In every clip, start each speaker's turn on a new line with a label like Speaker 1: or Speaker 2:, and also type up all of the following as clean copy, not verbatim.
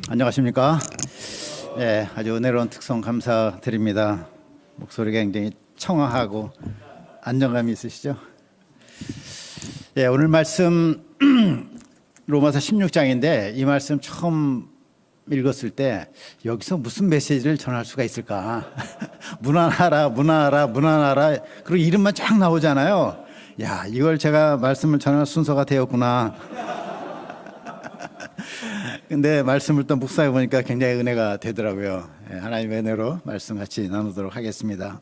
Speaker 1: 안녕하십니까? 예, 아주 은혜로운 특성 감사드립니다. 목소리가 굉장히 청아하고 안정감이 있으시죠? 예, 오늘 말씀 로마서 16장인데 이 말씀 처음 읽었을 때 여기서 무슨 메시지를 전할 수가 있을까? 무난하라, 무난하라, 무난하라. 그리고 이름만 쫙 나오잖아요. 야, 이걸 제가 말씀을 전할 순서가 되었구나. 근데 말씀을 또 묵상해 보니까 굉장히 은혜가 되더라고요. 하나님의 은혜로 말씀 같이 나누도록 하겠습니다.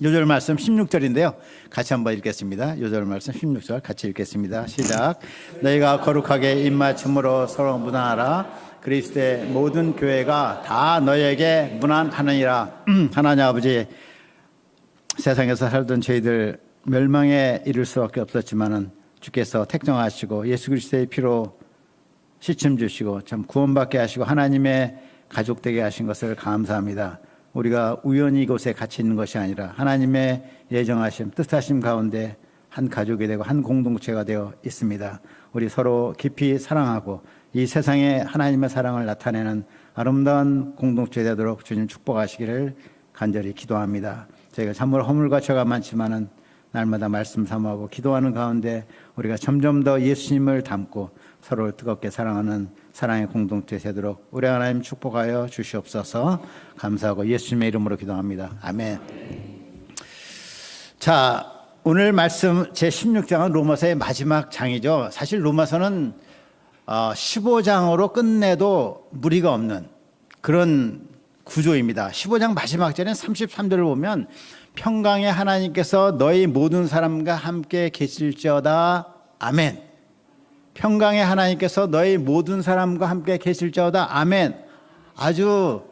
Speaker 1: 요절 말씀 16절인데요. 같이 한번 읽겠습니다. 요절 말씀 16절 같이 읽겠습니다. 시작. 너희가 거룩하게 입맞춤으로 서로 무난하라. 그리스도의 모든 교회가 다 너희에게 무난하느니라. 하나님 아버지, 세상에서 살던 저희들 멸망에 이를 수밖에 없었지만은 주께서 택정하시고 예수 그리스도의 피로 시침 주시고 참 구원받게 하시고 하나님의 가족 되게 하신 것을 감사합니다. 우리가 우연히 이곳에 같이 있는 것이 아니라 하나님의 예정하심, 뜻하심 가운데 한 가족이 되고 한 공동체가 되어 있습니다. 우리 서로 깊이 사랑하고 이 세상에 하나님의 사랑을 나타내는 아름다운 공동체 되도록 주님 축복하시기를 간절히 기도합니다. 저희가 참으로 허물과 죄가 많지만은 날마다 말씀 삼아하고 기도하는 가운데 우리가 점점 더 예수님을 닮고 서로를 뜨겁게 사랑하는 사랑의 공동체 되도록 우리 하나님 축복하여 주시옵소서. 감사하고 예수님의 이름으로 기도합니다. 아멘. 자, 오늘 말씀 제16장은 로마서의 마지막 장이죠. 사실 로마서는 15장으로 끝내도 무리가 없는 그런 구조입니다. 15장 마지막 절인 33절을 보면 평강의 하나님께서 너희 모든 사람과 함께 계실지어다. 아멘. 평강의 하나님께서 너희 모든 사람과 함께 계실지어다. 아멘. 아주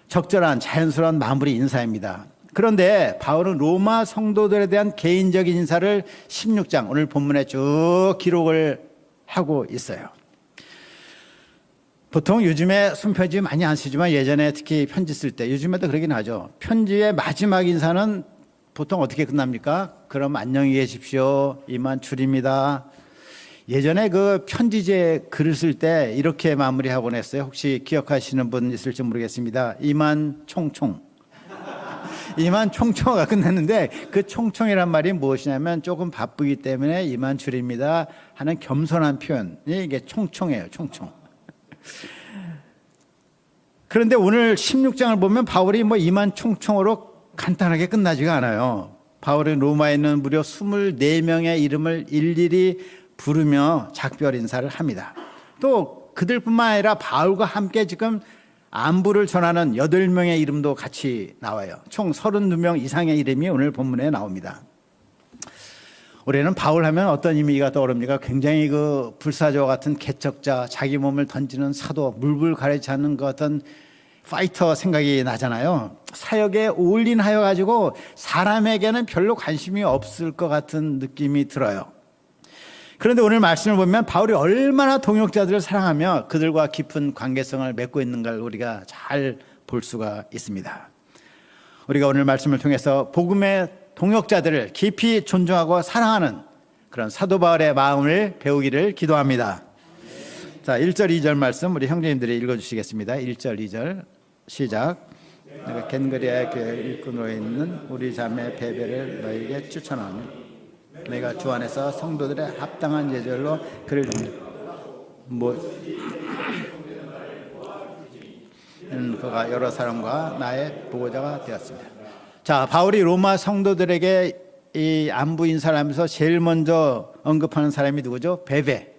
Speaker 1: 적절한 자연스러운 마무리 인사입니다. 그런데 바울은 로마 성도들에 대한 개인적인 인사를 16장 오늘 본문에 쭉 기록을 하고 있어요. 보통 요즘에 손편지 많이 안 쓰지만 예전에 특히 편지 쓸 때 요즘에도 그러긴 하죠. 편지의 마지막 인사는 보통 어떻게 끝납니까? 그럼 안녕히 계십시오. 이만 줄입니다. 예전에 그 편지지에 글을 쓸 때 이렇게 마무리하곤 했어요. 혹시 기억하시는 분 있을지 모르겠습니다. 이만 총총. 이만 총총가 끝났는데 그 총총이란 말이 무엇이냐면 조금 바쁘기 때문에 이만 줄입니다 하는 겸손한 표현이 이게 총총이에요. 총총. 그런데 오늘 16장을 보면 바울이 뭐 이만 총총으로 간단하게 끝나지가 않아요. 바울은 로마에 있는 무려 24명의 이름을 일일이 부르며 작별 인사를 합니다. 또 그들뿐만 아니라 바울과 함께 지금 안부를 전하는 8명의 이름도 같이 나와요. 총 32명 이상의 이름이 오늘 본문에 나옵니다. 우리는 바울 하면 어떤 이미지가 떠오릅니까? 굉장히 그 불사조와 같은 개척자, 자기 몸을 던지는 사도, 물불 가리지 않는 그 어떤 파이터 생각이 나잖아요. 사역에 올인하여 가지고 사람에게는 별로 관심이 없을 것 같은 느낌이 들어요. 그런데 오늘 말씀을 보면 바울이 얼마나 동역자들을 사랑하며 그들과 깊은 관계성을 맺고 있는 걸 우리가 잘 볼 수가 있습니다. 우리가 오늘 말씀을 통해서 복음의 동역자들을 깊이 존중하고 사랑하는 그런 사도 바울의 마음을 배우기를 기도합니다. 자, 1절 2절 말씀 우리 형제님들이 읽어주시겠습니다. 1절 2절 시작. 내가 겐그리아 교회 일꾼으로 있는 우리 자매 베베를 너에게 추천하며 내가 주 안에서 성도들의 합당한 예절로 그를 그가 여러 사람과 나의 보고자가 되었습니다. 자, 바울이 로마 성도들에게 이 안부 인사를 하면서 제일 먼저 언급하는 사람이 누구죠? 베베.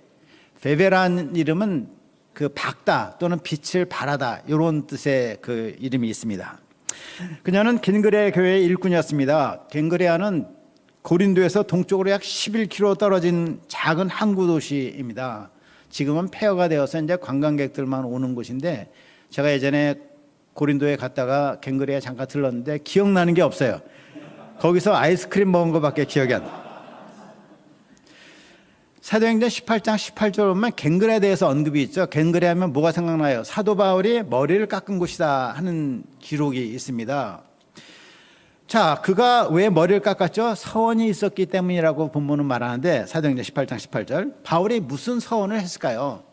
Speaker 1: 베베라는 이름은 그 밝다 또는 빛을 발하다 이런 뜻의 그 이름이 있습니다. 그녀는 겐그레아 교회의 일꾼이었습니다. 겐그레아는 고린도에서 동쪽으로 약 11km 떨어진 작은 항구 도시입니다. 지금은 폐허가 되어서 이제 관광객들만 오는 곳인데 제가 예전에 고린도에 갔다가 겐그레아에 잠깐 들렀는데 기억나는 게 없어요. 거기서 아이스크림 먹은 것밖에 기억이 안 나요. 사도행전 18장 18절 보면 겐그레아에 대해서 언급이 있죠. 겐그레아 하면 뭐가 생각나요? 사도 바울이 머리를 깎은 곳이다 하는 기록이 있습니다. 자, 그가 왜 머리를 깎았죠? 서원이 있었기 때문이라고 본문은 말하는데 사도행전 18장 18절 바울이 무슨 서원을 했을까요?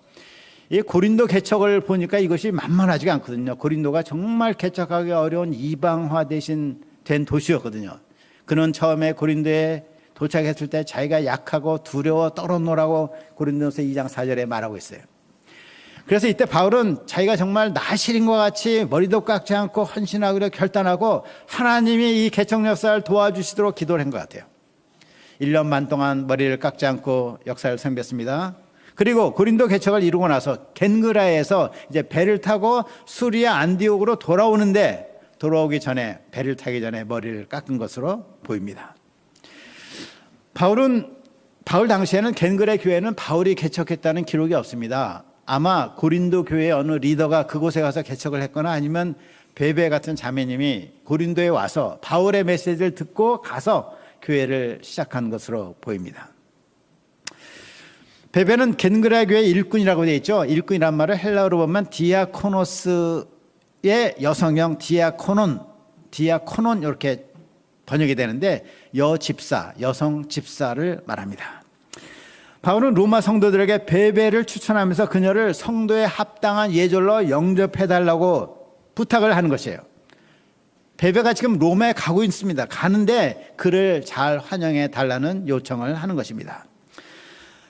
Speaker 1: 이 고린도 개척을 보니까 이것이 만만하지가 않거든요. 고린도가 정말 개척하기 어려운 이방화 대신 된 도시였거든요. 그는 처음에 고린도에 도착했을 때 자기가 약하고 두려워 떨어놓으라고 고린도서 2장 4절에 말하고 있어요. 그래서 이때 바울은 자기가 정말 나실인과 같이 머리도 깎지 않고 헌신하기로 결단하고 하나님이 이 개척 역사를 도와주시도록 기도를 한 것 같아요. 1년 반 동안 머리를 깎지 않고 역사를 섬겼습니다. 그리고 고린도 개척을 이루고 나서 겐그라에서 이제 배를 타고 수리아 안디옥으로 돌아오는데 돌아오기 전에 배를 타기 전에 머리를 깎은 것으로 보입니다. 바울 당시에는 겐그레 교회는 바울이 개척했다는 기록이 없습니다. 아마 고린도 교회의 어느 리더가 그곳에 가서 개척을 했거나 아니면 베베 같은 자매님이 고린도에 와서 바울의 메시지를 듣고 가서 교회를 시작한 것으로 보입니다. 베베는 겐그레 교회의 일꾼이라고 되어 있죠. 일꾼이란 말을 헬라어로 보면 디아코노스의 여성형 디아코논 이렇게 번역이 되는데 여집사, 여성 집사를 말합니다. 바울은 로마 성도들에게 베베를 추천하면서 그녀를 성도에 합당한 예절로 영접해달라고 부탁을 하는 것이에요. 베베가 지금 로마에 가고 있습니다. 가는데 그를 잘 환영해 달라는 요청을 하는 것입니다.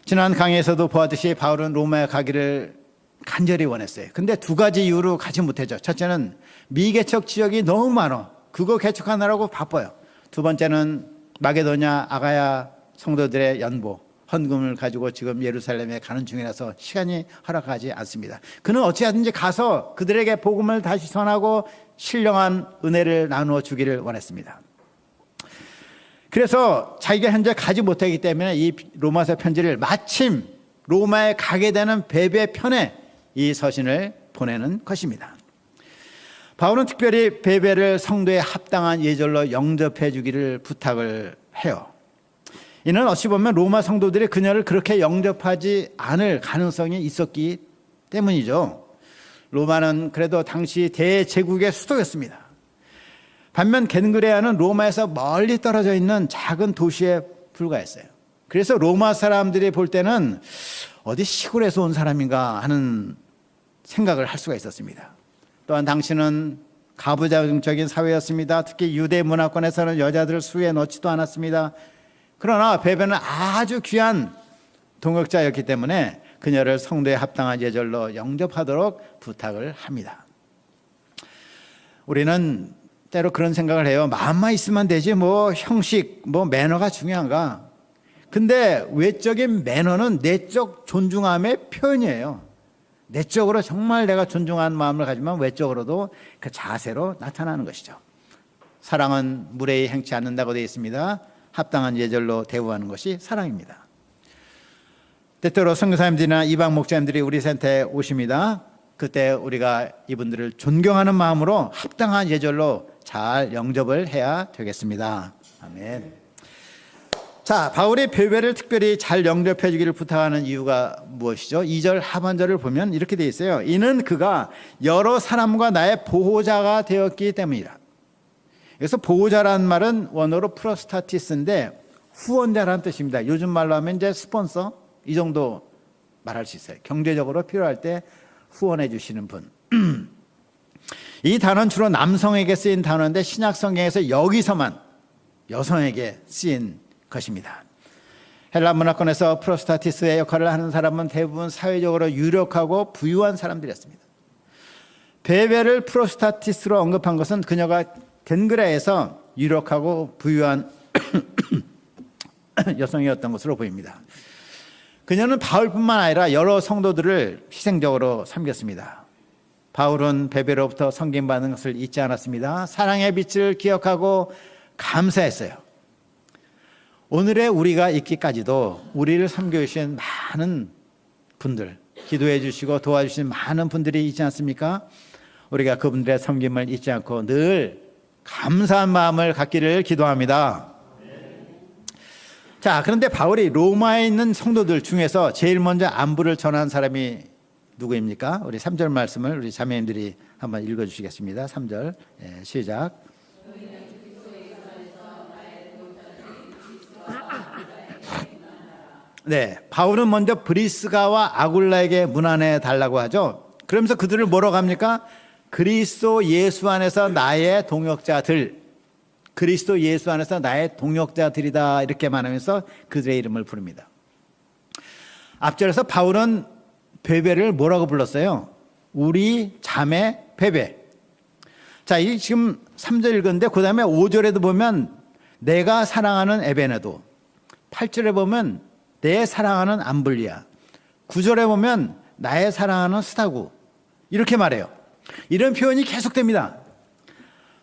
Speaker 1: 지난 강의에서도 보았듯이 바울은 로마에 가기를 간절히 원했어요. 근데 두 가지 이유로 가지 못했죠. 첫째는 미개척 지역이 너무 많아. 그거 개척하느라고 바빠요. 두 번째는 마게도냐 아가야 성도들의 연보 헌금을 가지고 지금 예루살렘에 가는 중이라서 시간이 허락하지 않습니다. 그는 어찌하든지 가서 그들에게 복음을 다시 전하고 신령한 은혜를 나누어 주기를 원했습니다. 그래서 자기가 현재 가지 못하기 때문에 이 로마서 편지를 마침 로마에 가게 되는 베베 편에 이 서신을 보내는 것입니다. 바울은 특별히 베베를 성도에 합당한 예절로 영접해 주기를 부탁을 해요. 이는 어찌 보면 로마 성도들이 그녀를 그렇게 영접하지 않을 가능성이 있었기 때문이죠. 로마는 그래도 당시 대제국의 수도였습니다. 반면 겐그레아는 로마에서 멀리 떨어져 있는 작은 도시에 불과했어요. 그래서 로마 사람들이 볼 때는 어디 시골에서 온 사람인가 하는 생각을 할 수가 있었습니다. 또한 당시는 가부장적인 사회였습니다. 특히 유대 문화권에서는 여자들을 수에 넣지도 않았습니다. 그러나 베베는 아주 귀한 동역자였기 때문에 그녀를 성도에 합당한 예절로 영접하도록 부탁을 합니다. 우리는 때로 그런 생각을 해요. 마음만 있으면 되지 뭐 형식 뭐 매너가 중요한가. 근데 외적인 매너는 내적 존중함의 표현이에요. 내적으로 정말 내가 존중하는 마음을 가지면 외적으로도 그 자세로 나타나는 것이죠. 사랑은 무례히 행치 않는다고 되어 있습니다. 합당한 예절로 대우하는 것이 사랑입니다. 때때로 선교사님들이나 이방 목자님들이 우리 센터에 오십니다. 그때 우리가 이분들을 존경하는 마음으로 합당한 예절로 잘 영접을 해야 되겠습니다. 아멘. 자, 바울이 베베를 특별히 잘 영접해 주기를 부탁하는 이유가 무엇이죠? 2절 하반절을 보면 이렇게 되어 있어요. 이는 그가 여러 사람과 나의 보호자가 되었기 때문이라. 그래서 보호자라는 말은 원어로 프로스타티스인데 후원자라는 뜻입니다. 요즘 말로 하면 이제 스폰서 이 정도 말할 수 있어요. 경제적으로 필요할 때 후원해 주시는 분. 이 단어는 주로 남성에게 쓰인 단어인데 신약 성경에서 여기서만 여성에게 쓰인 것입니다. 헬라 문화권에서 프로스타티스의 역할을 하는 사람은 대부분 사회적으로 유력하고 부유한 사람들이었습니다. 베베를 프로스타티스로 언급한 것은 그녀가 겐그레에서 유력하고 부유한 여성이었던 것으로 보입니다. 그녀는 바울뿐만 아니라 여러 성도들을 희생적으로 섬겼습니다. 바울은 베베로부터 섬김받은 것을 잊지 않았습니다. 사랑의 빛을 기억하고 감사했어요. 오늘의 우리가 있기까지도 우리를 섬겨주신 많은 분들, 기도해 주시고 도와주신 많은 분들이 있지 않습니까? 우리가 그분들의 섬김을 잊지 않고 늘 감사한 마음을 갖기를 기도합니다. 자, 그런데 바울이 로마에 있는 성도들 중에서 제일 먼저 안부를 전한 사람이 누구입니까? 우리 3절 말씀을 우리 자매님들이 한번 읽어주시겠습니다. 3절 시작. 네, 바울은 먼저 브리스가와 아굴라에게 문안해 달라고 하죠. 그러면서 그들을 뭐라고 합니까? 그리스도 예수 안에서 나의 동역자들, 그리스도 예수 안에서 나의 동역자들이다, 이렇게 말하면서 그들의 이름을 부릅니다. 앞절에서 바울은 베베를 뭐라고 불렀어요? 우리 자매 베베. 자, 이 지금 3절 읽었는데 그 다음에 5절에도 보면 내가 사랑하는 에베네도, 8절에 보면 내 사랑하는 암블리아, 9절에 보면 나의 사랑하는 스타구, 이렇게 말해요. 이런 표현이 계속됩니다.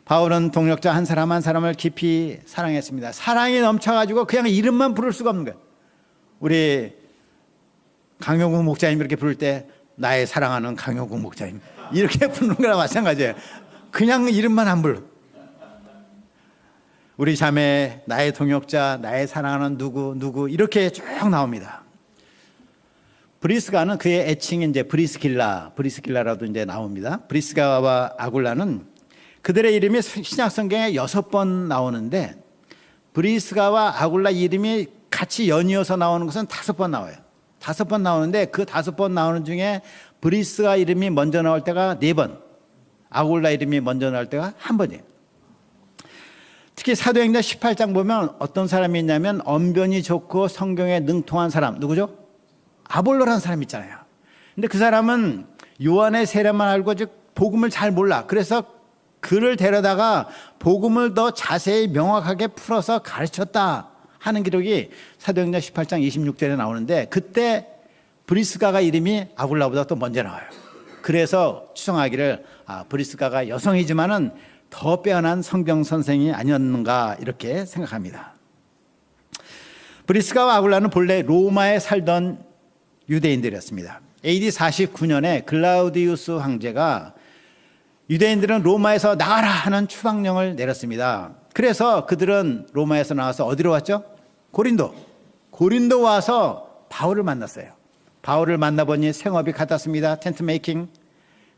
Speaker 1: 바울은 동역자 한 사람 한 사람을 깊이 사랑했습니다. 사랑이 넘쳐가지고 그냥 이름만 부를 수가 없는 거예요. 우리 강용국 목사님 이렇게 부를 때 나의 사랑하는 강용국 목사님 이렇게 부르는 거랑 마찬가지예요. 그냥 이름만 안 불러. 우리 자매, 나의 동역자, 나의 사랑하는 누구 이렇게 쭉 나옵니다. 브리스가는 그의 애칭이 이제 브리스길라라도 이제 나옵니다. 브리스가와 아굴라는 그들의 이름이 신약 성경에 6번 나오는데 브리스가와 아굴라 이름이 같이 연이어서 나오는 것은 5번 나와요. 5번 나오는데 그 5번 나오는 중에 브리스가 이름이 먼저 나올 때가 4번, 아굴라 이름이 먼저 나올 때가 1번이에요. 특히 사도행전 18장 보면 어떤 사람이 있냐면 언변이 좋고 성경에 능통한 사람, 누구죠? 아볼로라는 사람이 있잖아요. 근데 그 사람은 요한의 세례만 알고 즉 복음을 잘 몰라. 그래서 그를 데려다가 복음을 더 자세히 명확하게 풀어서 가르쳤다 하는 기록이 사도행전 18장 26절에 나오는데 그때 브리스가가 이름이 아굴라보다 또 먼저 나와요. 그래서 추정하기를 브리스가가 여성이지만은 더 빼어난 성경 선생이 아니었는가 이렇게 생각합니다. 브리스가와 아굴라는 본래 로마에 살던 유대인들이었습니다. AD 49년에 글라우디우스 황제가 유대인들은 로마에서 나가라 하는 추방령을 내렸습니다. 그래서 그들은 로마에서 나와서 어디로 왔죠? 고린도 와서 바울을 만났어요. 바울을 만나보니 생업이 같았습니다. 텐트 메이킹.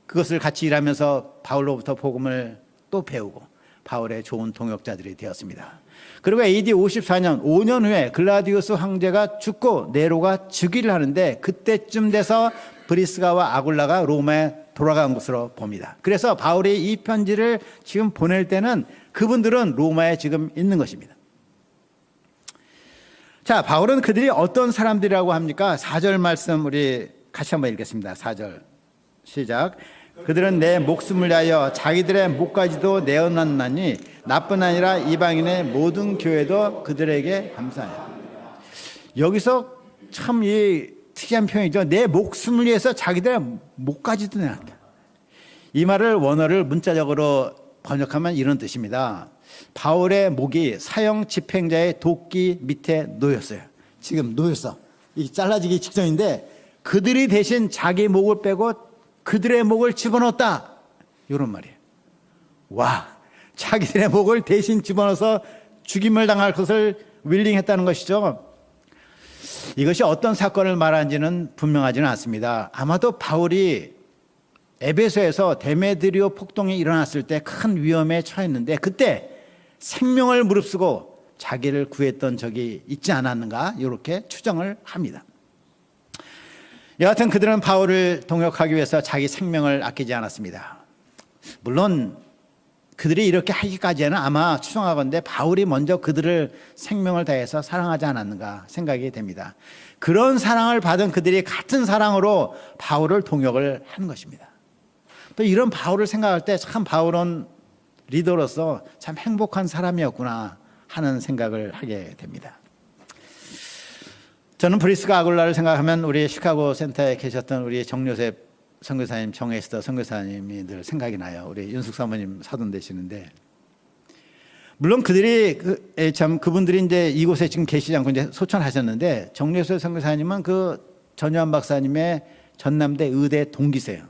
Speaker 1: 그것을 같이 일하면서 바울로부터 복음을 또 배우고 바울의 좋은 동역자들이 되었습니다. 그리고 AD 54년 5년 후에 글라디우스 황제가 죽고 네로가 즉위를 하는데 그때쯤 돼서 브리스가와 아굴라가 로마에 돌아간 것으로 봅니다. 그래서 바울이 이 편지를 지금 보낼 때는 그분들은 로마에 지금 있는 것입니다. 자, 바울은 그들이 어떤 사람들이라고 합니까? 4절 말씀 우리 같이 한번 읽겠습니다. 4절 시작. 그들은 내 목숨을 위하여 자기들의 목까지도 내어놨나니 나뿐 아니라 이방인의 모든 교회도 그들에게 감사해요. 여기서 참 이 특이한 표현이죠. 내 목숨을 위해서 자기들의 목까지도 내놨다. 이 말을 원어를 문자적으로 번역하면 이런 뜻입니다. 바울의 목이 사형 집행자의 도끼 밑에 놓였어요. 지금 놓였어. 이 잘라지기 직전인데 그들이 대신 자기 목을 빼고 그들의 목을 집어넣었다. 이런 말이에요. 와, 자기들의 목을 대신 집어넣어서 죽임을 당할 것을 윌링했다는 것이죠. 이것이 어떤 사건을 말하는지는 분명하지는 않습니다. 아마도 바울이 에베소에서 데메드리오 폭동이 일어났을 때 큰 위험에 처했는데 그때 생명을 무릅쓰고 자기를 구했던 적이 있지 않았는가 이렇게 추정을 합니다. 여하튼 그들은 바울을 동역하기 위해서 자기 생명을 아끼지 않았습니다. 물론 그들이 이렇게 하기까지는 아마 추정하건대 바울이 먼저 그들을 생명을 다해서 사랑하지 않았는가 생각이 됩니다. 그런 사랑을 받은 그들이 같은 사랑으로 바울을 동역을 한 것입니다. 또 이런 바울을 생각할 때 참 바울은 리더로서 참 행복한 사람이었구나 하는 생각을 하게 됩니다. 저는 브리스가 아굴라를 생각하면 우리 시카고 센터에 계셨던 우리 정요셉 선교사님, 정에스더 선교사님이 늘 생각이 나요. 우리 윤숙 사모님 사돈 되시는데 물론 그들이 그분들이 이제 이곳에 지금 계시지 않고 이제 소천하셨는데 정요셉 선교사님은 그 전유한 박사님의 전남대 의대 동기세요.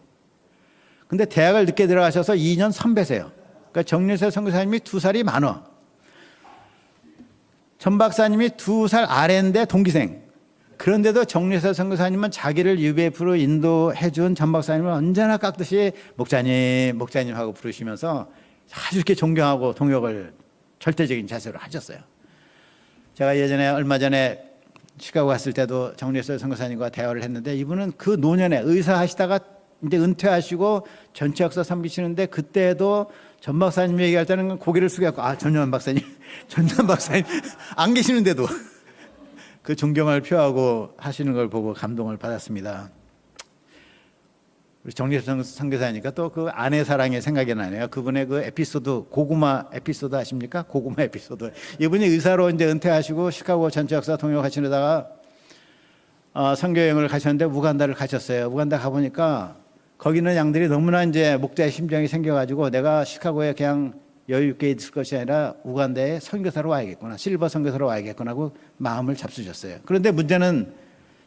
Speaker 1: 근데 대학을 늦게 들어가셔서 2년 선배세요. 그러니까 정요셉 선교사님이 2살이 많아. 전 박사님이 2살 아래인데 동기생. 그런데도 정유세 선교사님은 자기를 UBF로 인도해 준 전 박사님을 언제나 깍듯이 목자님 하고 부르시면서 아주 이렇게 존경하고 동역을 절대적인 자세로 하셨어요. 제가 예전에 얼마 전에 시카고 갔을 때도 정리했어요. 선교사님과 대화를 했는데 이분은 그 노년에 의사 하시다가 이제 은퇴하시고 전체 역사 섬기시는데 그때도 전 박사님 얘기할 때는 고개를 숙여갖고 전현 박사님, 전현 박사님 안 계시는데도 그 존경을 표하고 하시는 걸 보고 감동을 받았습니다. 우리 정리섭 선교사니까 또 그 아내 사랑이 생각이 나네요. 그분의 그 에피소드, 고구마 에피소드 아십니까? 고구마 에피소드. 이분이 의사로 이제 은퇴하시고 시카고 전체 역사 통역하시려다가 선교 여행을 가셨는데 우간다를 가셨어요. 우간다 가보니까 거기는 양들이 너무나 이제 목자의 심정이 생겨가지고 내가 시카고에 그냥 여유 있게 있을 것이 아니라 우간다에 선교사로 와야겠구나, 실버 선교사로 와야겠구나 하고 마음을 잡수셨어요. 그런데 문제는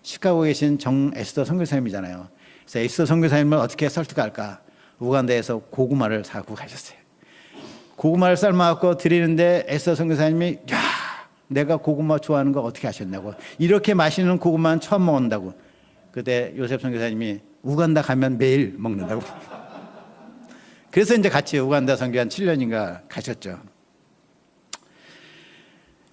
Speaker 1: 시카고에 계신 정 에스더 선교사님이잖아요. 그래서 에스더 선교사님을 어떻게 설득할까? 우간다에서 고구마를 사고 가셨어요. 고구마를 삶아갖고 드리는데 에스더 선교사님이 야, 내가 고구마 좋아하는 거 어떻게 하셨냐고, 이렇게 맛있는 고구마는 처음 먹는다고. 그때 요셉 선교사님이 우간다 가면 매일 먹는다고. 그래서 이제 같이 우간다 선교 한 7년인가 가셨죠.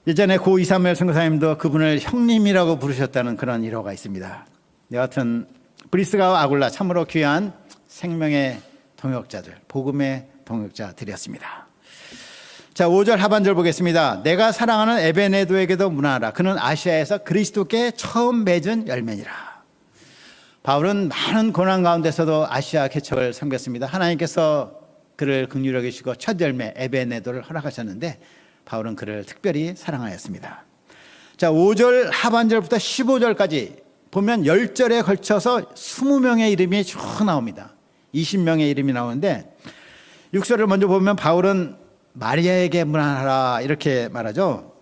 Speaker 1: 예전에 고 이사무엘 선교사님도 그분을 형님이라고 부르셨다는 그런 일화가 있습니다. 여하튼 브리스가와 아굴라 참으로 귀한 생명의 동역자들, 복음의 동역자들이었습니다. 자, 5절 하반절 보겠습니다. 내가 사랑하는 에베네도에게도 문안하라. 그는 아시아에서 그리스도께 처음 맺은 열매니라. 바울은 많은 고난 가운데서도 아시아 개척을 섬겼습니다. 하나님께서 그를 긍휼히 여기시고 첫 열매 에베네도를 허락하셨는데 바울은 그를 특별히 사랑하였습니다. 자, 5절 하반절부터 15절까지 보면 10절에 걸쳐서 20명의 이름이 쭉 나옵니다. 20명의 이름이 나오는데 6절을 먼저 보면 바울은 마리아에게 문안하라 이렇게 말하죠.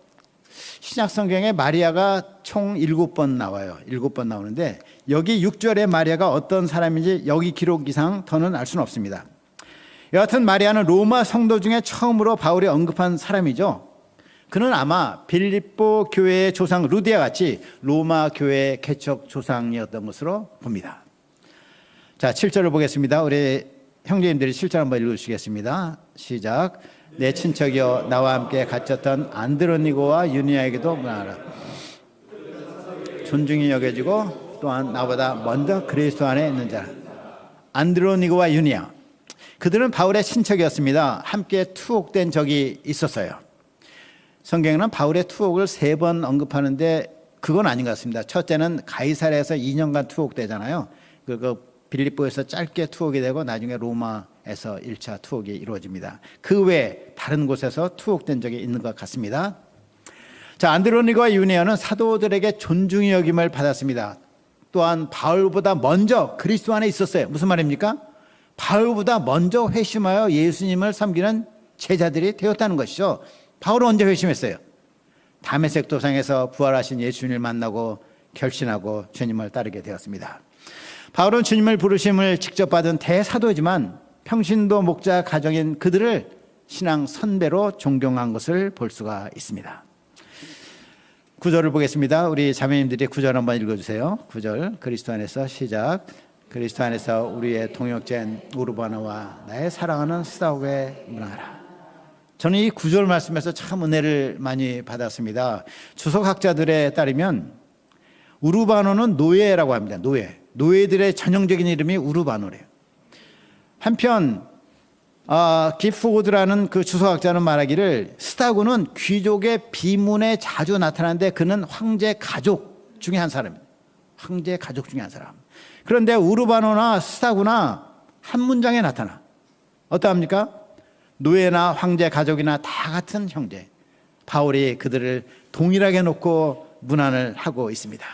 Speaker 1: 신약 성경에 마리아가 총 7번 나와요. 7번 나오는데 여기 6절에 마리아가 어떤 사람인지 여기 기록이상 더는 알 수는 없습니다. 여하튼 마리아는 로마 성도 중에 처음으로 바울이 언급한 사람이죠. 그는 아마 빌립보 교회의 조상 루디아 같이 로마 교회의 개척 조상이었던 것으로 봅니다. 자, 7절을 보겠습니다. 우리 형제님들이 7절 한번 읽으시겠습니다. 시작. 내 친척이여 나와 함께 갇혔던 안드로니고와 유니아에게도 문안하라. 존중이 여겨지고 또한 나보다 먼저 그리스도 안에 있는 자 안드로니고와 유니아, 그들은 바울의 친척이었습니다. 함께 투옥된 적이 있었어요. 성경에는 바울의 투옥을 3번 언급하는데 그건 아닌 것 같습니다. 첫째는 가이사랴에서 2년간 투옥되잖아요. 그 빌립보에서 짧게 투옥이 되고 나중에 로마에서 1차 투옥이 이루어집니다. 그 외에 다른 곳에서 투옥된 적이 있는 것 같습니다. 자, 안드로니고와 유니아는 사도들에게 존중의 여김을 받았습니다. 또한 바울보다 먼저 그리스도 안에 있었어요. 무슨 말입니까? 바울보다 먼저 회심하여 예수님을 섬기는 제자들이 되었다는 것이죠. 바울은 언제 회심했어요? 다메섹 도상에서 부활하신 예수님을 만나고 결신하고 주님을 따르게 되었습니다. 바울은 주님을 부르심을 직접 받은 대사도이지만 평신도 목자 가정인 그들을 신앙 선배로 존경한 것을 볼 수가 있습니다. 9절을 보겠습니다. 우리 자매님들이 9절 한번 읽어주세요. 9절 그리스도 안에서 시작. 그리스도 안에서 우리의 동역자인 우르바나와 나의 사랑하는 스다고에 문안하라. 저는 이 9절 말씀에서 참 은혜를 많이 받았습니다. 주석학자들에 따르면 우르바노는 노예라고 합니다. 노예들의 전형적인 이름이 우르바노래요. 한편 기프고드라는 그 주석학자는 말하기를 스다고는 귀족의 비문에 자주 나타나는데 그는 황제 가족 중에 한 사람입니다. 황제 가족 중에 한 사람. 그런데 우르바노나 스다고나 한 문장에 나타나. 어떠합니까? 노예나 황제 가족이나 다 같은 형제. 바울이 그들을 동일하게 놓고 문안을 하고 있습니다.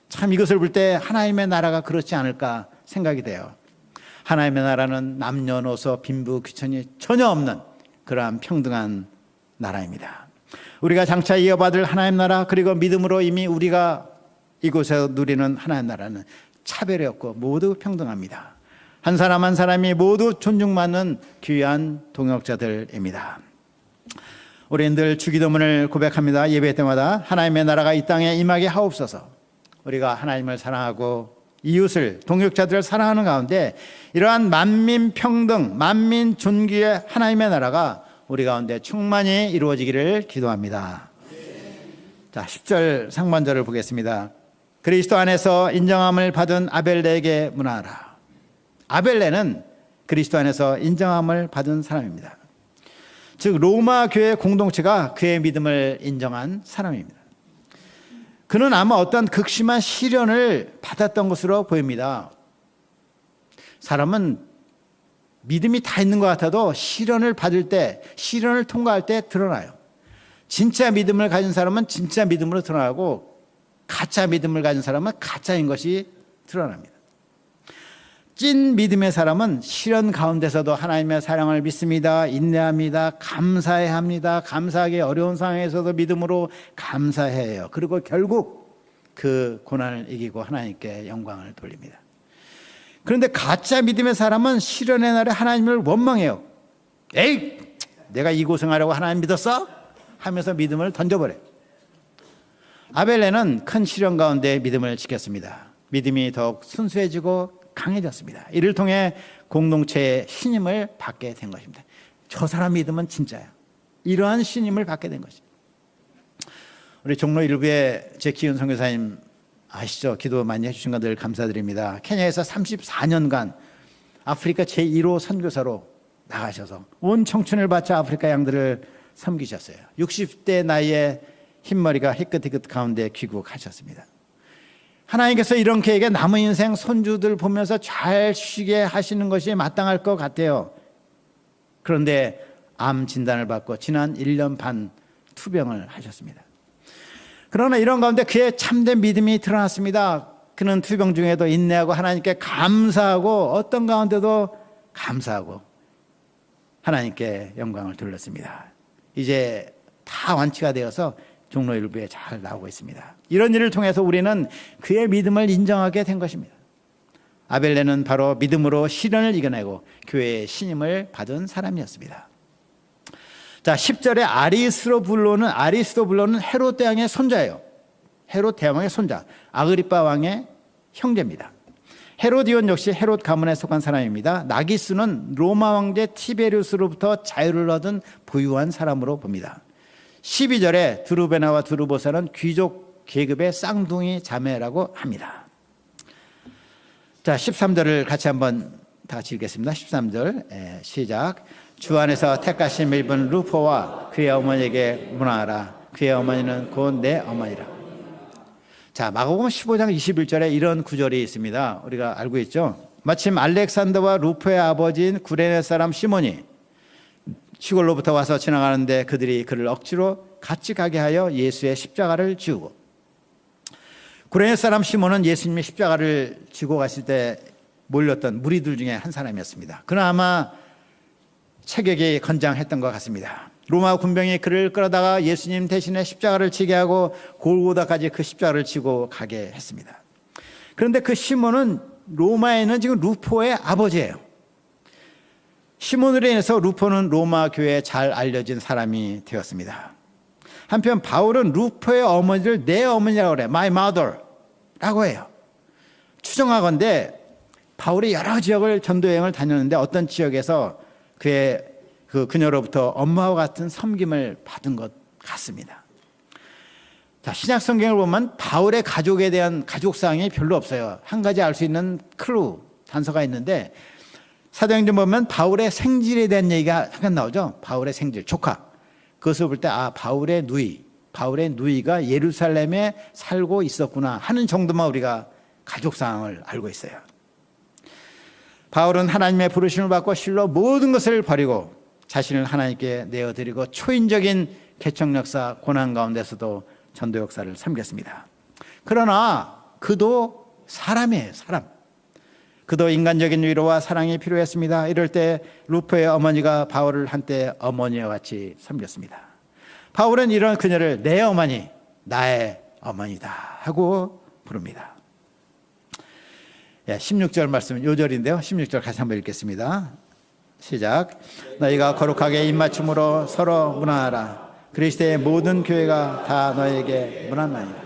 Speaker 1: 참 이것을 볼 때 하나님의 나라가 그렇지 않을까 생각이 돼요. 하나님의 나라는 남녀노소 빈부 귀천이 전혀 없는 그러한 평등한 나라입니다. 우리가 장차 이어받을 하나님 나라, 그리고 믿음으로 이미 우리가 이곳에서 누리는 하나님 나라는 차별이 없고 모두 평등합니다. 한 사람 한 사람이 모두 존중받는 귀한 동역자들입니다. 우리는 늘 주기도문을 고백합니다. 예배 때마다 하나님의 나라가 이 땅에 임하게 하옵소서. 우리가 하나님을 사랑하고 이웃을, 동역자들을 사랑하는 가운데 이러한 만민 평등, 만민 존귀의 하나님의 나라가 우리 가운데 충만히 이루어지기를 기도합니다. 자, 10절 상반절을 보겠습니다. 그리스도 안에서 인정함을 받은 아벨레에게 문하라. 아벨레는 그리스도 안에서 인정함을 받은 사람입니다. 즉 로마 교회 공동체가 그의 믿음을 인정한 사람입니다. 그는 아마 어떤 극심한 시련을 받았던 것으로 보입니다. 사람은 믿음이 다 있는 것 같아도 시련을 받을 때, 시련을 통과할 때 드러나요. 진짜 믿음을 가진 사람은 진짜 믿음으로 드러나고 가짜 믿음을 가진 사람은 가짜인 것이 드러납니다. 찐 믿음의 사람은 시련 가운데서도 하나님의 사랑을 믿습니다. 인내합니다. 감사해야 합니다. 감사하기 어려운 상황에서도 믿음으로 감사해요. 그리고 결국 그 고난을 이기고 하나님께 영광을 돌립니다. 그런데 가짜 믿음의 사람은 시련의 날에 하나님을 원망해요. 에이, 내가 이 고생하려고 하나님 믿었어? 하면서 믿음을 던져버려요. 아벨레는 큰 시련 가운데 믿음을 지켰습니다. 믿음이 더욱 순수해지고 강해졌습니다. 이를 통해 공동체의 신임을 받게 된 것입니다. 저 사람 믿음은 진짜야. 이러한 신임을 받게 된 것입니다. 우리 종로 일부의 제키윤 선교사님 아시죠? 기도 많이 해주신 거 늘 감사드립니다. 케냐에서 34년간 아프리카 제1호 선교사로 나가셔서 온 청춘을 바쳐 아프리카 양들을 섬기셨어요. 60대 나이에 흰머리가 희끗희끗 가운데 귀국하셨습니다. 하나님께서 이런 그에게 남은 인생 손주들 보면서 잘 쉬게 하시는 것이 마땅할 것 같아요. 그런데 암 진단을 받고 지난 1년 반 투병을 하셨습니다. 그러나 이런 가운데 그의 참된 믿음이 드러났습니다. 그는 투병 중에도 인내하고 하나님께 감사하고 어떤 가운데도 감사하고 하나님께 영광을 돌렸습니다. 이제 다 완치가 되어서 종로 일부에 잘 나오고 있습니다. 이런 일을 통해서 우리는 그의 믿음을 인정하게 된 것입니다. 아벨레는 바로 믿음으로 시련을 이겨내고 교회의 신임을 받은 사람이었습니다. 자, 10절에 아리스도블로는 헤롯 대왕의 손자예요. 헤롯 대왕의 손자, 아그리빠 왕의 형제입니다. 헤로디온 역시 헤롯 가문에 속한 사람입니다. 나기스는 로마 왕제 티베리우스로부터 자유를 얻은 부유한 사람으로 봅니다. 12절에 드루베나와 드루보사는 귀족 계급의 쌍둥이 자매라고 합니다. 자, 13절을 같이 한번 다 같이 읽겠습니다. 13절 시작. 주 안에서 택하신 일본 루포와 그의 어머니에게 문하라. 그의 어머니는 곧 내 어머니라. 자, 마가복음 15장 21절에 이런 구절이 있습니다. 우리가 알고 있죠. 마침 알렉산더와 루포의 아버지인 구레네 사람 시몬이 시골로부터 와서 지나가는데 그들이 그를 억지로 같이 가게 하여 예수의 십자가를 지우고, 구레네 사람 시몬은 예수님이 십자가를 지고 가실 때 몰렸던 무리들 중에 한 사람이었습니다. 그는 아마 체격이 건장했던 것 같습니다. 로마 군병이 그를 끌어다가 예수님 대신에 십자가를 지게 하고 골고다까지 그 십자가를 지고 가게 했습니다. 그런데 그 시몬은 로마에 있는 지금 루포의 아버지예요. 시몬으로 인해서 루포는 로마 교회에 잘 알려진 사람이 되었습니다. 한편 바울은 루포의 어머니를 내 어머니라고 그래. My mother 라고 해요. 추정하건대 바울이 여러 지역을 전도여행을 다녔는데 어떤 지역에서 그녀로부터 엄마와 같은 섬김을 받은 것 같습니다. 자, 신약 성경을 보면 바울의 가족에 대한 가족사항이 별로 없어요. 한 가지 알 수 있는 클루, 단서가 있는데 사도행전 보면 바울의 생질에 대한 얘기가 잠깐 나오죠. 바울의 생질, 조카. 그것을 볼 때 바울의 누이가 예루살렘에 살고 있었구나 하는 정도만 우리가 가족사항을 알고 있어요. 바울은 하나님의 부르심을 받고 실로 모든 것을 버리고 자신을 하나님께 내어드리고 초인적인 개척 역사 고난 가운데서도 전도 역사를 섬겼습니다. 그러나 그도 사람이에요. 사람. 그도 인간적인 위로와 사랑이 필요했습니다. 이럴 때 루포의 어머니가 바울을 한때 어머니와 같이 섬겼습니다. 바울은 이런 그녀를 내 어머니, 나의 어머니다 하고 부릅니다. 16절 말씀 요절인데요. 16절 같이 한번 읽겠습니다. 시작. 너희가 거룩하게 입맞춤으로 서로 문안하라. 그리스도의 모든 교회가 다 너에게 문안하니라.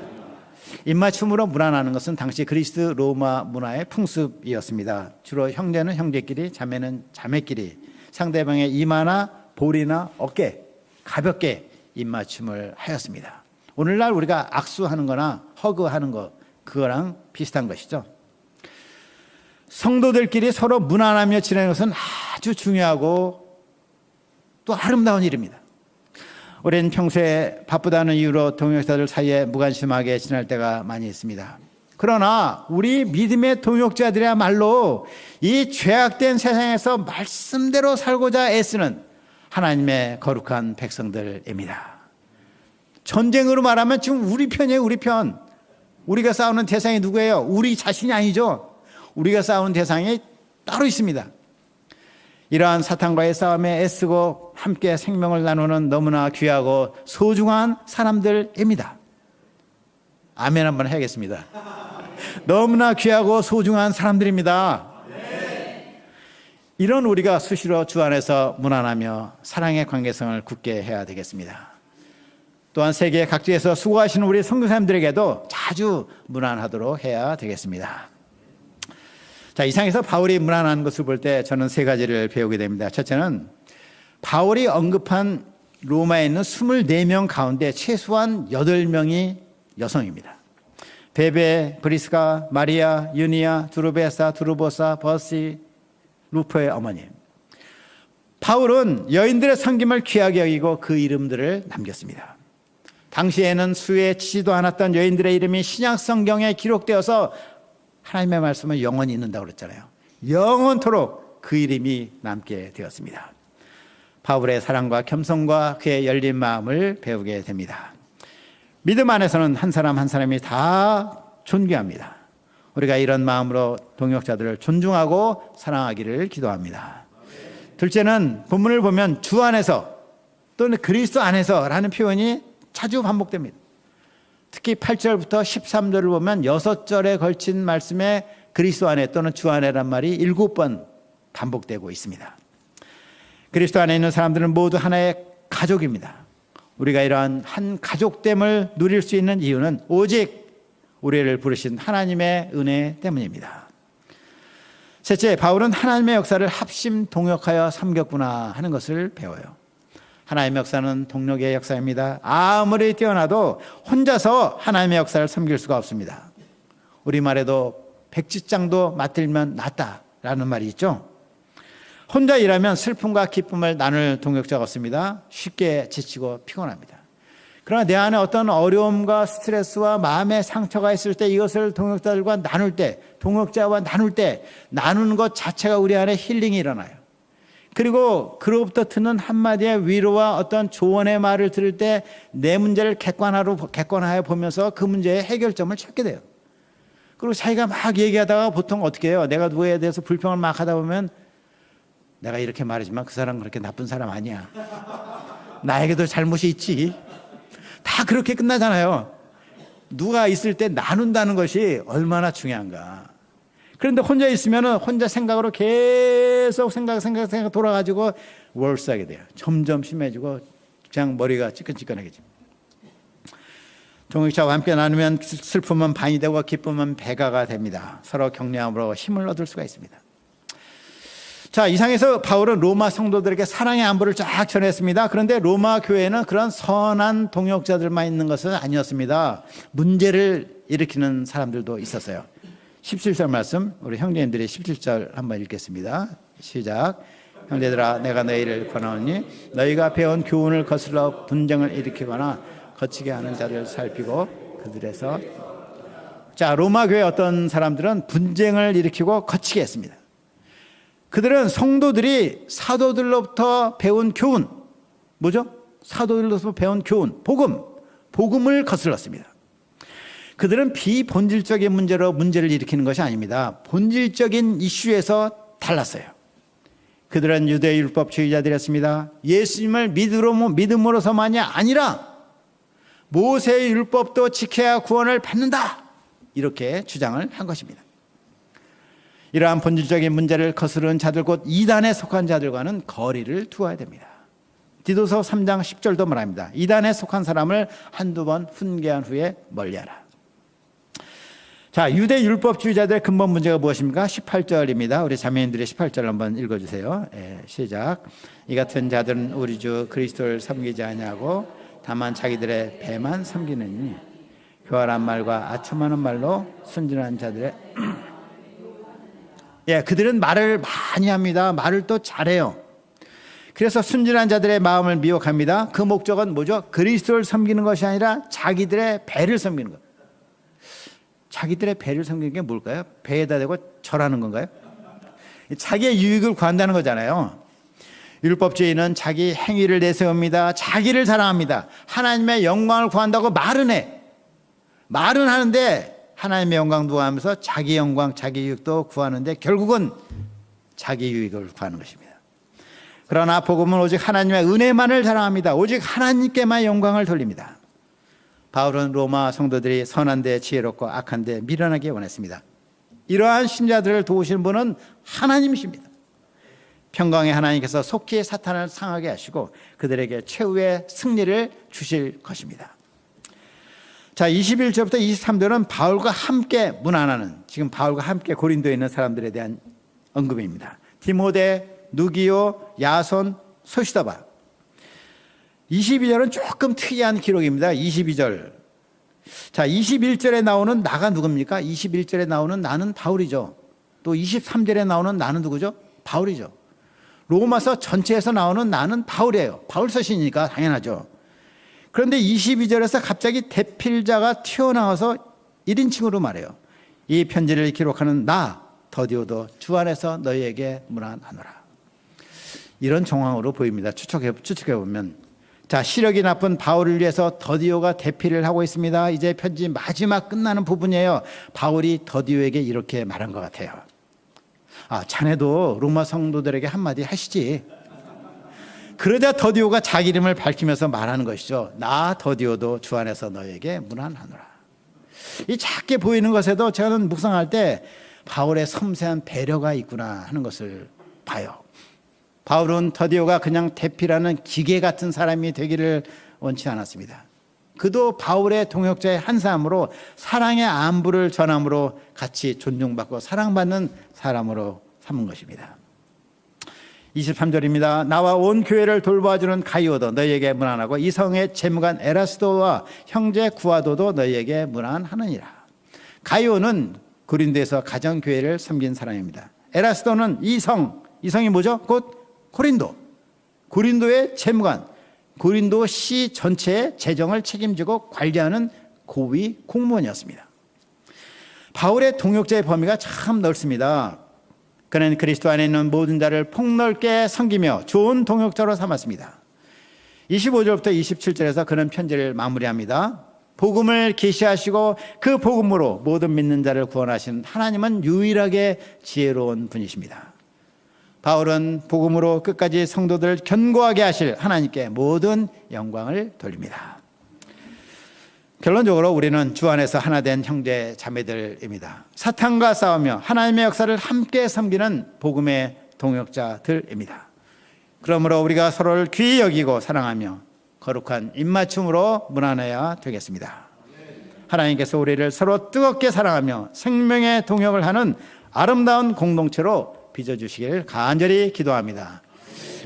Speaker 1: 입맞춤으로 문안하는 것은 당시 그리스 로마 문화의 풍습이었습니다. 주로 형제는 형제끼리, 자매는 자매끼리 상대방의 이마나 볼이나 어깨 가볍게 입맞춤을 하였습니다. 오늘날 우리가 악수하는 거나 허그하는 거, 그거랑 비슷한 것이죠. 성도들끼리 서로 무난하며 지내는 것은 아주 중요하고 또 아름다운 일입니다. 우리는 평소에 바쁘다는 이유로 동역자들 사이에 무관심하게 지낼 때가 많이 있습니다. 그러나 우리 믿음의 동역자들이야말로 이 죄악된 세상에서 말씀대로 살고자 애쓰는 하나님의 거룩한 백성들입니다. 전쟁으로 말하면 지금 우리 편이에요, 우리 편. 우리가 싸우는 대상이 누구예요? 우리 자신이 아니죠. 우리가 싸우는 대상이 따로 있습니다. 이러한 사탄과의 싸움에 애쓰고 함께 생명을 나누는 너무나 귀하고 소중한 사람들입니다. 아멘 한번 해야겠습니다. 너무나 귀하고 소중한 사람들입니다. 이런 우리가 수시로 주 안에서 무난하며 사랑의 관계성을 굳게 해야 되겠습니다. 또한 세계 각지에서 수고하시는 우리 선교사님들에게도 자주 무난하도록 해야 되겠습니다. 자, 이상에서 바울이 무난한 것을 볼 때 저는 세 가지를 배우게 됩니다. 첫째는 바울이 언급한 로마에 있는 24명 가운데 최소한 8명이 여성입니다. 베베, 브리스가, 마리아, 유니아, 두루베사, 두루보사, 버시, 루퍼의 어머님. 바울은 여인들의 섬김을 귀하게 여기고 그 이름들을 남겼습니다. 당시에는 수에 치지도 않았던 여인들의 이름이 신약 성경에 기록되어서 하나님의 말씀은 영원히 있는다고 그랬잖아요. 영원토록 그 이름이 남게 되었습니다. 바울의 사랑과 겸손과 그의 열린 마음을 배우게 됩니다. 믿음 안에서는 한 사람 한 사람이 다 존귀합니다. 우리가 이런 마음으로 동역자들을 존중하고 사랑하기를 기도합니다. 둘째는 본문을 보면 주 안에서 또는 그리스도 안에서라는 표현이 자주 반복됩니다. 특히 8절부터 13절을 보면 6절에 걸친 말씀에 그리스도 안에 또는 주 안에란 말이 7번 반복되고 있습니다. 그리스도 안에 있는 사람들은 모두 하나의 가족입니다. 우리가 이러한 한 가족됨을 누릴 수 있는 이유는 오직 우리를 부르신 하나님의 은혜 때문입니다. 셋째, 바울은 하나님의 역사를 합심 동역하여 섬겼구나 하는 것을 배워요. 하나님의 역사는 동력의 역사입니다. 아무리 뛰어나도 혼자서 하나님의 역사를 섬길 수가 없습니다. 우리말에도 백지장도 맡들면 낫다라는 말이 있죠. 혼자 일하면 슬픔과 기쁨을 나눌 동역자가 없습니다. 쉽게 지치고 피곤합니다. 그러나 내 안에 어떤 어려움과 스트레스와 마음의 상처가 있을 때 이것을 동역자들과 나눌 때, 동역자와 나눌 때 나누는 것 자체가 우리 안에 힐링이 일어나요. 그리고 그로부터 듣는 한마디의 위로와 어떤 조언의 말을 들을 때 내 문제를 객관하여 보면서 그 문제의 해결점을 찾게 돼요. 그리고 자기가 막 얘기하다가 보통 어떻게 해요? 내가 누구에 대해서 불평을 막 하다 보면 내가 이렇게 말하지만 그 사람은 그렇게 나쁜 사람 아니야. 나에게도 잘못이 있지. 다 그렇게 끝나잖아요. 누가 있을 때 나눈다는 것이 얼마나 중요한가. 그런데 혼자 있으면 혼자 생각으로 계속 생각 돌아가지고 월싸게 돼요. 점점 심해지고 그냥 머리가 찌끈찌끈해지죠. 동역자와 함께 나누면 슬픔은 반이 되고 기쁨은 배가가 됩니다. 서로 격려함으로 힘을 얻을 수가 있습니다. 자, 이상에서 바울은 로마 성도들에게 사랑의 안부를 쫙 전했습니다. 그런데 로마 교회는 그런 선한 동역자들만 있는 것은 아니었습니다. 문제를 일으키는 사람들도 있었어요. 17절 말씀, 우리 형제님들이 17절 한번 읽겠습니다. 시작. 형제들아, 내가 너희를 권하오니 너희가 배운 교훈을 거슬러 분쟁을 일으키거나 거치게 하는 자를 살피고 그들에서. 자, 로마 교회 어떤 사람들은 분쟁을 일으키고 거치게 했습니다. 그들은 성도들이 사도들로부터 배운 교훈, 뭐죠? 사도들로부터 배운 교훈, 복음을 거슬렀습니다. 그들은 비본질적인 문제로 문제를 일으키는 것이 아닙니다. 본질적인 이슈에서 달랐어요. 그들은 유대 율법주의자들이었습니다. 예수님을 믿음으로서만이 아니라 모세의 율법도 지켜야 구원을 받는다, 이렇게 주장을 한 것입니다. 이러한 본질적인 문제를 거스르는 자들, 곧 이단에 속한 자들과는 거리를 두어야 됩니다. 디도서 3장 10절도 말합니다. 이단에 속한 사람을 한두 번 훈계한 후에 멀리하라. 자, 유대 율법주의자들의 근본 문제가 무엇입니까? 18절입니다. 우리 자매님들의 18절 한번 읽어주세요. 시작. 이 같은 자들은 우리 주 그리스도를 섬기지 아니하고 다만 자기들의 배만 섬기느니 교활한 말과 아첨하는 말로 순진한 자들의 예, 그들은 말을 많이 합니다. 말을 또 잘해요. 그래서 순진한 자들의 마음을 미혹합니다. 그 목적은 뭐죠? 그리스도를 섬기는 것이 아니라 자기들의 배를 섬기는 것. 자기들의 배를 섬기는 게 뭘까요? 배에다 대고 절하는 건가요? 자기의 유익을 구한다는 거잖아요. 율법주의는 자기 행위를 내세웁니다. 자기를 사랑합니다. 하나님의 영광을 구한다고 말은 해. 말은 하는데 하나님의 영광도 구하면서 자기 영광, 자기 유익도 구하는데 결국은 자기 유익을 구하는 것입니다. 그러나 복음은 오직 하나님의 은혜만을 자랑합니다. 오직 하나님께만 영광을 돌립니다. 바울은 로마 성도들이 선한데 지혜롭고 악한데 미련하게 원했습니다. 이러한 신자들을 도우시는 분은 하나님이십니다. 평강의 하나님께서 속히 사탄을 상하게 하시고 그들에게 최후의 승리를 주실 것입니다. 자, 21절부터 23절은 바울과 함께 문안하는, 지금 바울과 함께 고린도에 있는 사람들에 대한 언급입니다. 디모데, 누기오, 야손, 소시더바. 22절은 조금 특이한 기록입니다. 22절. 자, 21절에 나오는 나가 누굽니까? 21절에 나오는 나는 바울이죠. 또 23절에 나오는 나는 누구죠? 바울이죠. 로마서 전체에서 나오는 나는 바울이에요. 바울 서신이니까 당연하죠. 그런데 22절에서 갑자기 대필자가 튀어나와서 1인칭으로 말해요. 이 편지를 기록하는 나 더디오도 주 안에서 너희에게 문안하노라. 이런 정황으로 보입니다. 추측해보면. 자, 시력이 나쁜 바울을 위해서 더디오가 대필을 하고 있습니다. 이제 편지 마지막 끝나는 부분이에요. 바울이 더디오에게 이렇게 말한 것 같아요. 아, 자네도 로마 성도들에게 한마디 하시지. 그러자 더디오가 자기 이름을 밝히면서 말하는 것이죠. 나 더디오도 주 안에서 너에게 문안하노라. 이 작게 보이는 것에도 저는 묵상할 때 바울의 섬세한 배려가 있구나 하는 것을 봐요. 바울은 더디오가 그냥 대필하는 기계 같은 사람이 되기를 원치 않았습니다. 그도 바울의 동역자의 한 사람으로 사랑의 안부를 전함으로 같이 존중받고 사랑받는 사람으로 삼은 것입니다. 23절입니다. 나와 온 교회를 돌봐주는 가이오도 너희에게 문안하고 이성의 재무관 에라스도와 형제 구아도도 너희에게 문안하느니라. 가이오는 고린도에서 가정교회를 섬긴 사람입니다. 에라스도는 이성이 뭐죠? 곧 고린도. 고린도의 재무관, 고린도 시 전체의 재정을 책임지고 관리하는 고위 공무원이었습니다. 바울의 동역자의 범위가 참 넓습니다. 그는 그리스도 안에 있는 모든 자를 폭넓게 섬기며 좋은 동역자로 삼았습니다. 25절부터 27절에서 그는 편지를 마무리합니다. 복음을 계시하시고 그 복음으로 모든 믿는 자를 구원하신 하나님은 유일하게 지혜로운 분이십니다. 바울은 복음으로 끝까지 성도들을 견고하게 하실 하나님께 모든 영광을 돌립니다. 결론적으로 우리는 주 안에서 하나 된 형제 자매들입니다. 사탄과 싸우며 하나님의 역사를 함께 섬기는 복음의 동역자들입니다. 그러므로 우리가 서로를 귀히 여기고 사랑하며 거룩한 입맞춤으로 문안해야 되겠습니다. 하나님께서 우리를 서로 뜨겁게 사랑하며 생명의 동역을 하는 아름다운 공동체로 빚어주시길 간절히 기도합니다.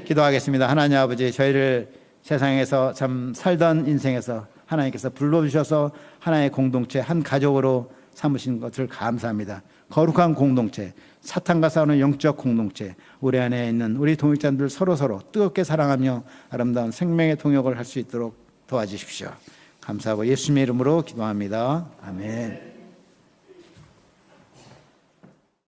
Speaker 1: 기도하겠습니다. 하나님 아버지, 저희를 세상에서 참 살던 인생에서 하나님께서 불러주셔서 하나의 공동체, 한 가족으로 삼으신 것을 감사합니다. 거룩한 공동체, 사탄과 싸우는 영적 공동체, 우리 안에 있는 우리 동역자들 서로서로 뜨겁게 사랑하며 아름다운 생명의 동역을 할 수 있도록 도와주십시오. 감사하고 예수님의 이름으로 기도합니다. 아멘.